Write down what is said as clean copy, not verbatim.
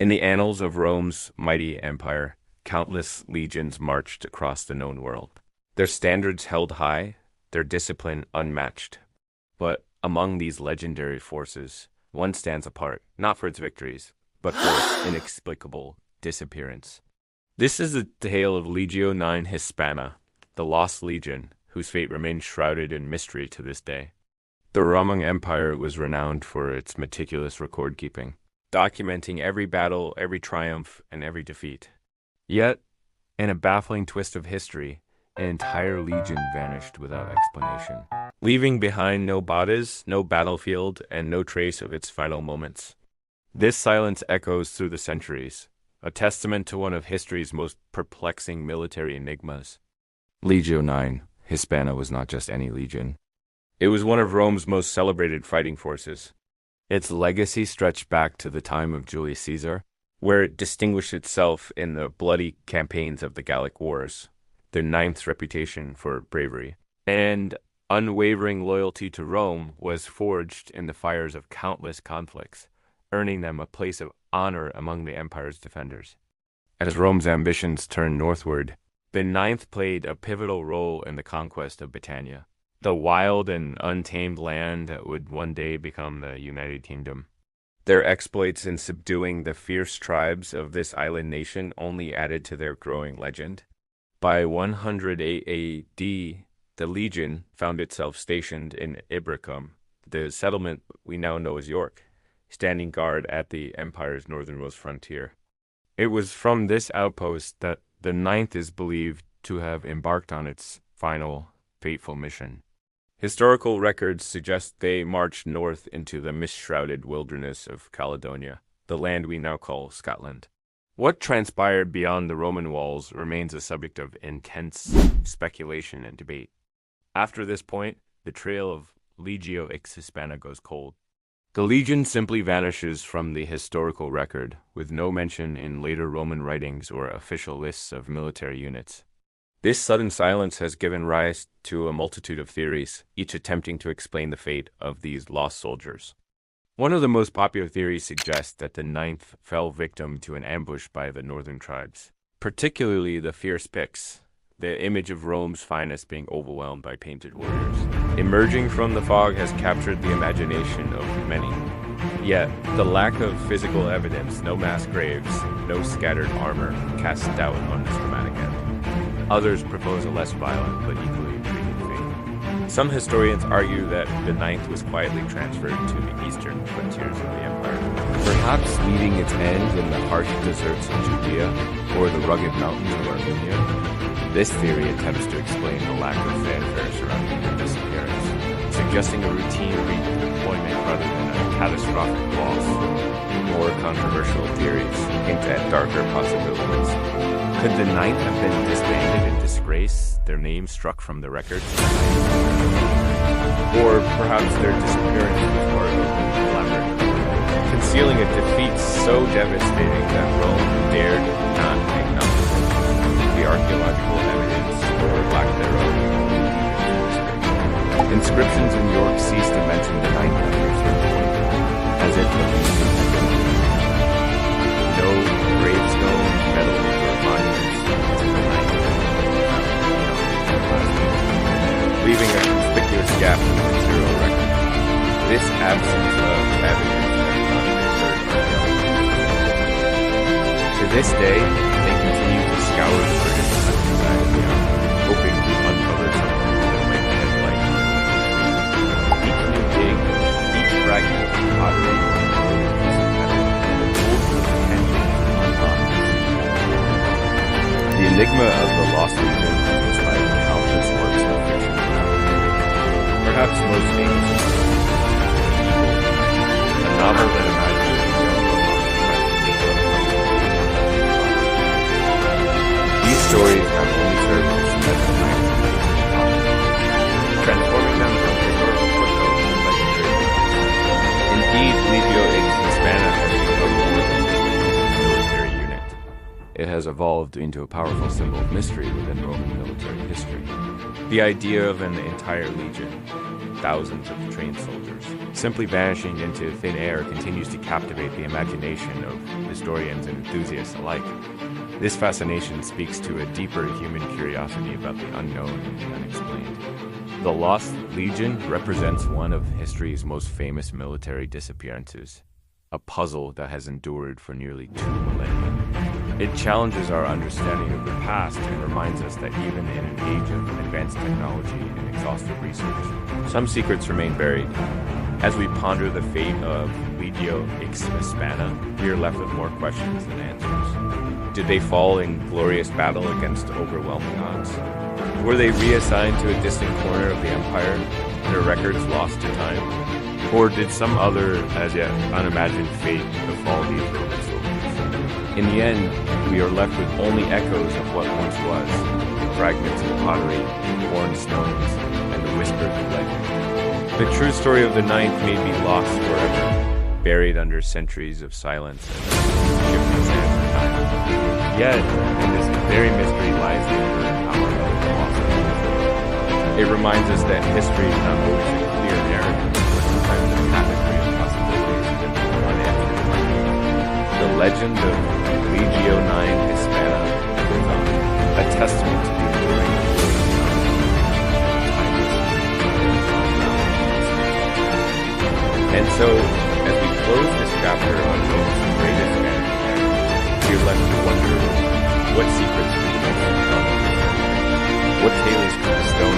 In the annals of Rome's mighty empire, countless legions marched across the known world. Their standards held high, their discipline unmatched. But among these legendary forces, one stands apart, not for its victories, but for its inexplicable disappearance. This is the tale of Legio IX Hispana, the Lost Legion, whose fate remains shrouded in mystery to this day. The Roman Empire was renowned for its meticulous record-keeping, documenting every battle, every triumph, and every defeat. Yet, in a baffling twist of history, an entire legion vanished without explanation, leaving behind no bodies, no battlefield, and no trace of its final moments. This silence echoes through the centuries, a testament to one of history's most perplexing military enigmas. Legio IX Hispana was not just any legion. It was one of Rome's most celebrated fighting forces. Its legacy stretched back to the time of Julius Caesar, where it distinguished itself in the bloody campaigns of the Gallic Wars, their ninth's reputation for bravery, and unwavering loyalty to Rome was forged in the fires of countless conflicts, earning them a place of honor among the empire's defenders. As Rome's ambitions turned northward, the ninth played a pivotal role in the conquest of Britannia, the wild and untamed land that would one day become the United Kingdom. Their exploits in subduing the fierce tribes of this island nation only added to their growing legend. By 108 AD, the legion found itself stationed in Ibricum, the settlement we now know as York, standing guard at the empire's northernmost frontier. It was from this outpost that the ninth is believed to have embarked on its final, fateful mission. Historical records suggest they marched north into the mist-shrouded wilderness of Caledonia, the land we now call Scotland. What transpired beyond the Roman walls remains a subject of intense speculation and debate. After this point, the trail of Legio IX Hispana goes cold. The legion simply vanishes from the historical record, with no mention in later Roman writings or official lists of military units. This sudden silence has given rise to a multitude of theories, each attempting to explain the fate of these lost soldiers. One of the most popular theories suggests that the ninth fell victim to an ambush by the northern tribes, particularly the fierce Picts, the image of Rome's finest being overwhelmed by painted warriors. Emerging from the fog has captured the imagination of many. Yet, the lack of physical evidence, no mass graves, no scattered armor, casts doubt on this dramatic end. Others propose a less violent but equally intriguing fate. Some historians argue that the ninth was quietly transferred to the eastern frontiers of the empire, perhaps meeting its end in the harsh deserts of Judea or the rugged mountains of Armenia. This theory attempts to explain the lack of fanfare surrounding their disappearance, suggesting a routine redeployment rather than a catastrophic loss. More controversial theories hint at darker possibilities. Could the ninth have been disbanded in disgrace, their names struck from the records? Or perhaps their disappearance was part of an elaborate plan, concealing a defeat so devastating that Rome dared not acknowledge the archaeological evidence or lack thereof. Inscriptions in York cease to mention the ninth members, as if the legion had been no gravestone, medals, or monuments to the ninth, leaving a conspicuous gap in the material record. This absence of evidence has not been preserved by the to this day, they continue to scour the British countryside, hoping to uncover something that might shed light on it. Each new dig, each fragment of pottery, or piece of metal, holds the potential to unlock the secret. The enigma of the lost legion has inspired countless works of fiction. Perhaps most famous of all, a novel that imagines the young These stories have only served to cement the ninth transforming them from historical footnotes to legendary figures. Indeed, Legio IX Hispana has become more than just a military unit. It has evolved into a powerful symbol of mystery within Roman military history. The idea of an entire legion, thousands of trained soldiers, simply vanishing into thin air continues to captivate the imagination of historians and enthusiasts alike. This fascination speaks to a deeper human curiosity about the unknown and the unexplained. The Lost Legion represents one of history's most famous military disappearances, a puzzle that has endured for nearly 2 millennia. It challenges our understanding of the past and reminds us that even in an age of advanced technology and exhaustive research, some secrets remain buried. As we ponder the fate of Legio IX Hispana, we are left with more questions than answers. Did they fall in glorious battle against overwhelming odds? Were they reassigned to a distant corner of the Empire, their records lost to time? Or did some other, as yet unimagined fate befall these Roman soldiers? In the end, we are left with only echoes of what once was, fragments of pottery, worn stones, and the whispers of legend. The true story of the Ninth may be lost forever, buried under centuries of silence and shifting sands of time. Yet, in this very mystery lies the inherent power of the philosophy. It reminds us that history is not always a clear narrative, but sometimes a tapestry of possibilities and unanswered questions. The legend of Legio IX Hispana goes on, a testament to the enduring And so, as we close this chapter on Rome's greatest man, we are left to wonder what secrets we most uncover. What tales could the stone